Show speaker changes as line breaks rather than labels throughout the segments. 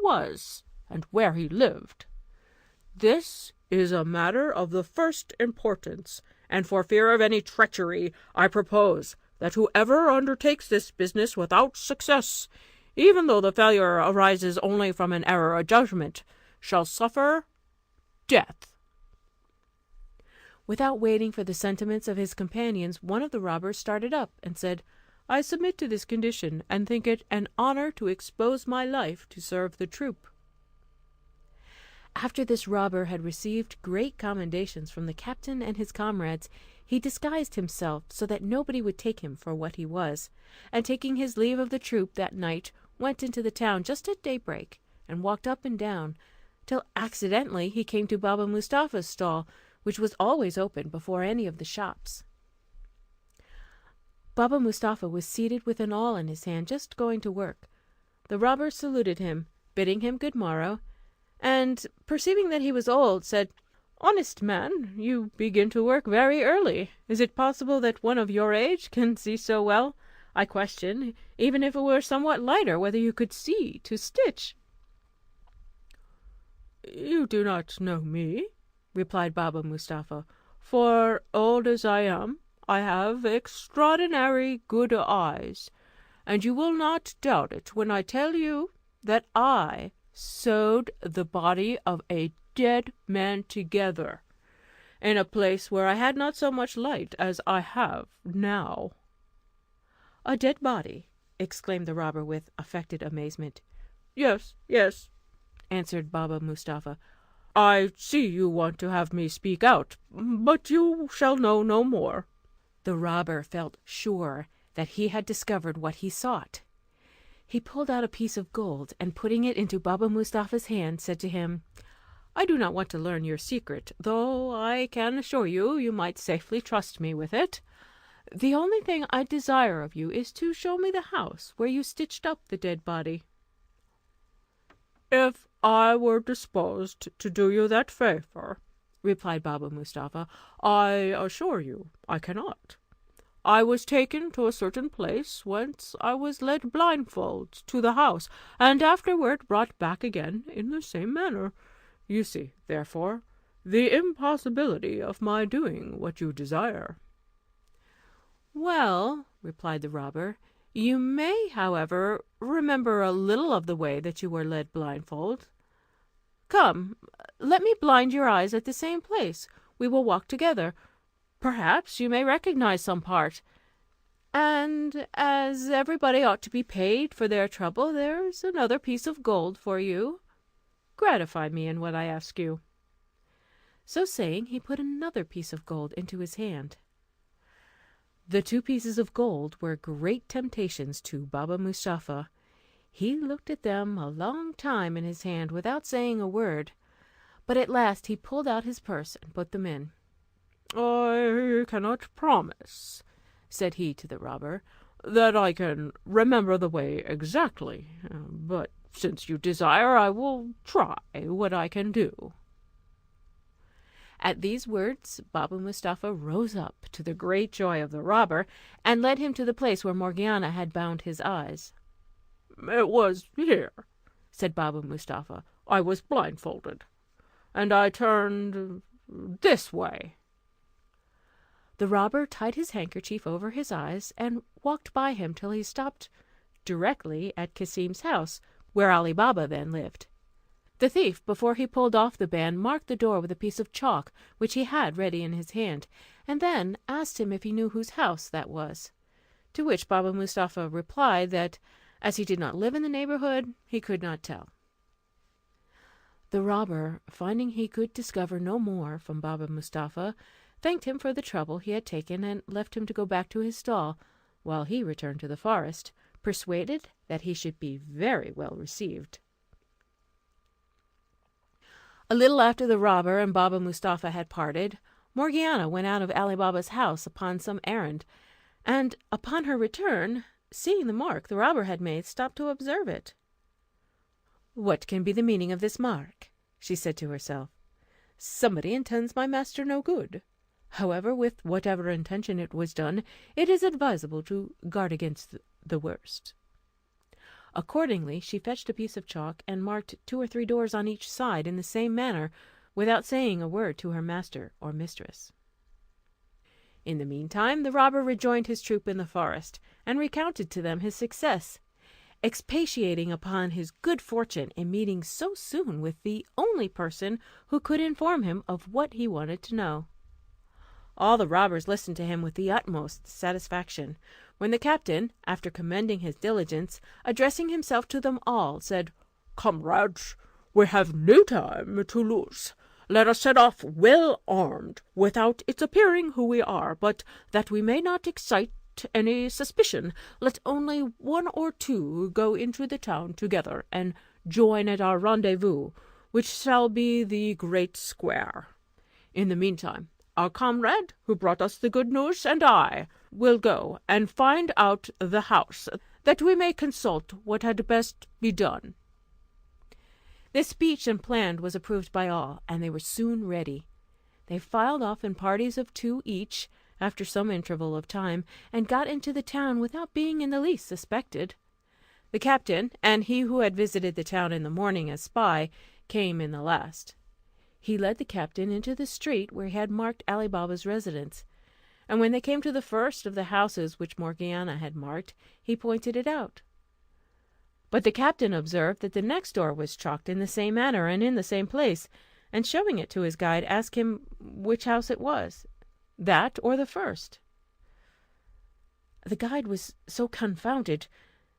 was and where he lived. This is a matter of the first importance, and for fear of any treachery, I propose that whoever undertakes this business without success, even though the failure arises only from an error of judgment, shall suffer death." Without waiting for the sentiments of his companions, one of the robbers started up and said, "I submit to this condition, and think it an honour to expose my life to serve the troop." After this robber had received great commendations from the captain and his comrades, he disguised himself so that nobody would take him for what he was, and taking his leave of the troop that night, went into the town just at daybreak, and walked up and down, till accidentally he came to Baba Mustapha's stall, which was always open before any of the shops. Baba Mustapha was seated with an awl in his hand, just going to work. The robber saluted him, bidding him good morrow, and, perceiving that he was old, said, "Honest man, you begin to work very early. Is it possible that one of your age can see so well? I question, even if it were somewhat lighter, whether you could see to stitch." "You do not know me," replied Baba Mustapha, "for, old as I am, I have extraordinary good eyes, and you will not doubt it when I tell you that I sewed the body of a dead man together, in a place where I had not so much light as I have now." "A dead body!" exclaimed the robber with affected amazement. "Yes, yes," answered Baba Mustapha. "I see you want to have me speak out, but you shall know no more." The robber felt sure that he had discovered what he sought. He pulled out a piece of gold, and putting it into Baba Mustapha's hand, said to him, "I do not want to learn your secret, though I can assure you you might safely trust me with it. The only thing I desire of you is to show me the house where you stitched up the dead body." "If I were disposed to do you that favour," replied Baba Mustapha, "I assure you I cannot. I was taken to a certain place, whence I was led blindfold to the house, and afterward brought back again in the same manner. You see, therefore, the impossibility of my doing what you desire." "Well," replied the robber, "you may, however, remember a little of the way that you were led blindfold. Come, let me blind your eyes at the same place. We will walk together. Perhaps you may recognize some part. And as everybody ought to be paid for their trouble, there's another piece of gold for you. Gratify me in what I ask you." So saying, he put another piece of gold into his hand. The 2 pieces of gold were great temptations to Baba Mustapha. He looked at them a long time in his hand without saying a word, but at last he pulled out his purse and put them in. "I cannot promise," said he to the robber, "that I can remember the way exactly, but since you desire, I will try what I can do." At these words, Baba Mustapha rose up, to the great joy of the robber, and led him to the place where Morgiana had bound his eyes. "It was here," said Baba Mustapha, "I was blindfolded, and I turned this way." The robber tied his handkerchief over his eyes, and walked by him till he stopped directly at Cassim's house, where Ali Baba then lived. The thief, before he pulled off the band, marked the door with a piece of chalk which he had ready in his hand, and then asked him if he knew whose house that was, to which Baba Mustapha replied that, as he did not live in the neighbourhood, he could not tell. The robber, finding he could discover no more from Baba Mustapha, thanked him for the trouble he had taken, and left him to go back to his stall, while he returned to the forest, persuaded that he should be very well received. A little after the robber and Baba Mustapha had parted, Morgiana went out of Ali Baba's house upon some errand, and upon her return, seeing the mark the robber had made, stopped to observe it. "What can be the meaning of this mark?" she said to herself. "Somebody intends my master no good. However, with whatever intention it was done, it is advisable to guard against the worst." Accordingly, she fetched a piece of chalk, and marked 2 or 3 doors on each side in the same manner, without saying a word to her master or mistress. In the meantime, the robber rejoined his troop in the forest, and recounted to them his success, expatiating upon his good fortune in meeting so soon with the only person who could inform him of what he wanted to know. All the robbers listened to him with the utmost satisfaction, when the captain, after commending his diligence, addressing himself to them all, said, "Comrades, we have no time to lose. Let us set off well armed, without its appearing who we are, but that we may not excite any suspicion, let only 1 or 2 go into the town together, and join at our rendezvous, which shall be the great square. In the meantime, our comrade who brought us the good news and I will go and find out the house, that we may consult what had best be done." This speech and plan was approved by all, and they were soon ready. They filed off in parties of 2 each, after some interval of time, and got into the town without being in the least suspected. The captain, and he who had visited the town in the morning as spy, came in the last. He led the captain into the street where he had marked Ali Baba's residence, and when they came to the first of the houses which Morgiana had marked, he pointed it out. But the captain observed that the next door was chalked in the same manner and in the same place, and showing it to his guide, asked him which house it was, that or the first. The guide was so confounded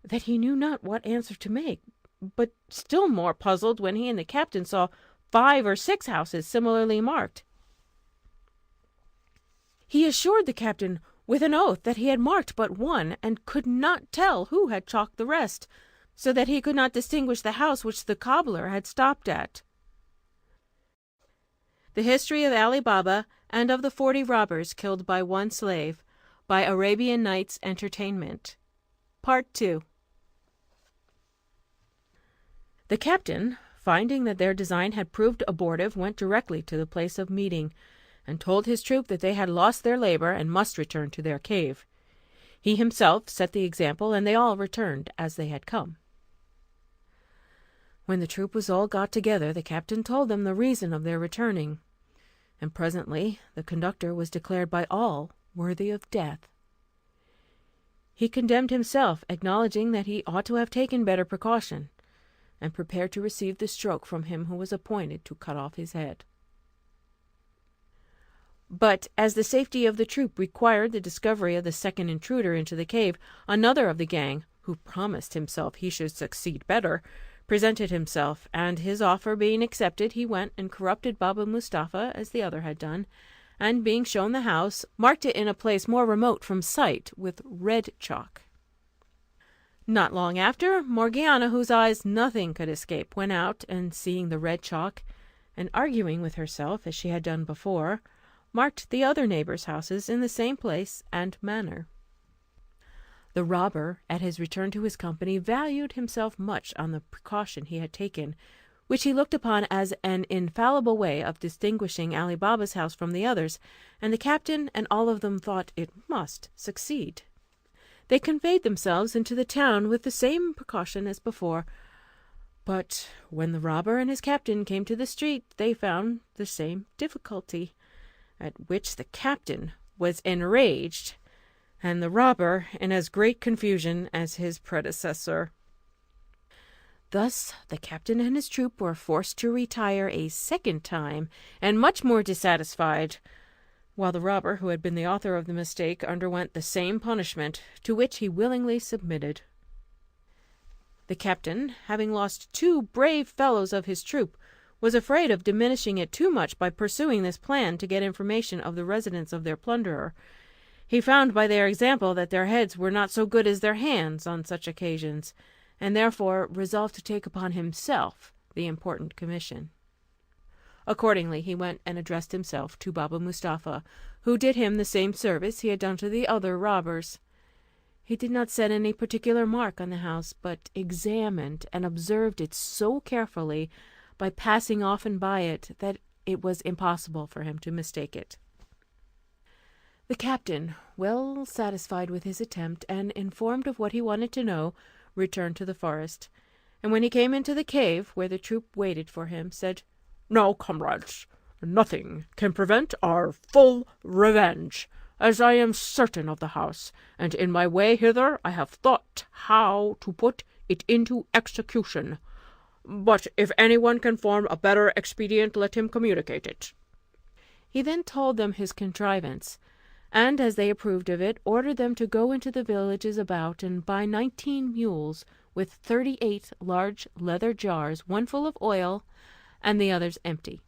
that he knew not what answer to make, but still more puzzled when he and the captain saw 5 or 6 houses similarly marked. He assured the captain with an oath that he had marked but one, and could not tell who had chalked the rest, so that he could not distinguish the house which the cobbler had stopped at. The History of Ali Baba and of the 40 Robbers Killed by One Slave, by Arabian Nights Entertainment. Part 2. The captain, finding that their design had proved abortive, went directly to the place of meeting, and told his troop that they had lost their labour and must return to their cave. He himself set the example, and they all returned as they had come. When the troop was all got together, the captain told them the reason of their returning, and presently the conductor was declared by all worthy of death. He condemned himself, acknowledging that he ought to have taken better precaution, and prepared to receive the stroke from him who was appointed to cut off his head. But as the safety of the troop required the discovery of the second intruder into the cave, another of the gang, who promised himself he should succeed better, presented himself, and his offer being accepted, he went and corrupted Baba Mustapha as the other had done, and being shown the house, marked it in a place more remote from sight with red chalk. Not long after, Morgiana, whose eyes nothing could escape, went out, and seeing the red chalk, and arguing with herself as she had done before, marked the other neighbours' houses in the same place and manner. The robber, at his return to his company, valued himself much on the precaution he had taken, which he looked upon as an infallible way of distinguishing Ali Baba's house from the others, and the captain and all of them thought it must succeed. They conveyed themselves into the town with the same precaution as before, but when the robber and his captain came to the street, they found the same difficulty, at which the captain was enraged, and the robber in as great confusion as his predecessor. Thus the captain and his troop were forced to retire a second time, and much more dissatisfied, while the robber, who had been the author of the mistake, underwent the same punishment, to which he willingly submitted. The captain, having lost 2 brave fellows of his troop, was afraid of diminishing it too much by pursuing this plan to get information of the residence of their plunderer. He found by their example that their heads were not so good as their hands on such occasions, and therefore resolved to take upon himself the important commission. Accordingly, he went and addressed himself to Baba Mustapha, who did him the same service he had done to the other robbers. He did not set any particular mark on the house, but examined and observed it so carefully, by passing often by it, that it was impossible for him to mistake it. The captain, well satisfied with his attempt, and informed of what he wanted to know, returned to the forest, and when he came into the cave, where the troop waited for him, said, "Now, comrades, nothing can prevent our full revenge, as I am certain of the house, and in my way hither I have thought how to put it into execution. But if any one can form a better expedient, let him communicate it." He then told them his contrivance, and, as they approved of it, ordered them to go into the villages about and buy 19 mules, with 38 large leather jars, one full of oil and the others empty.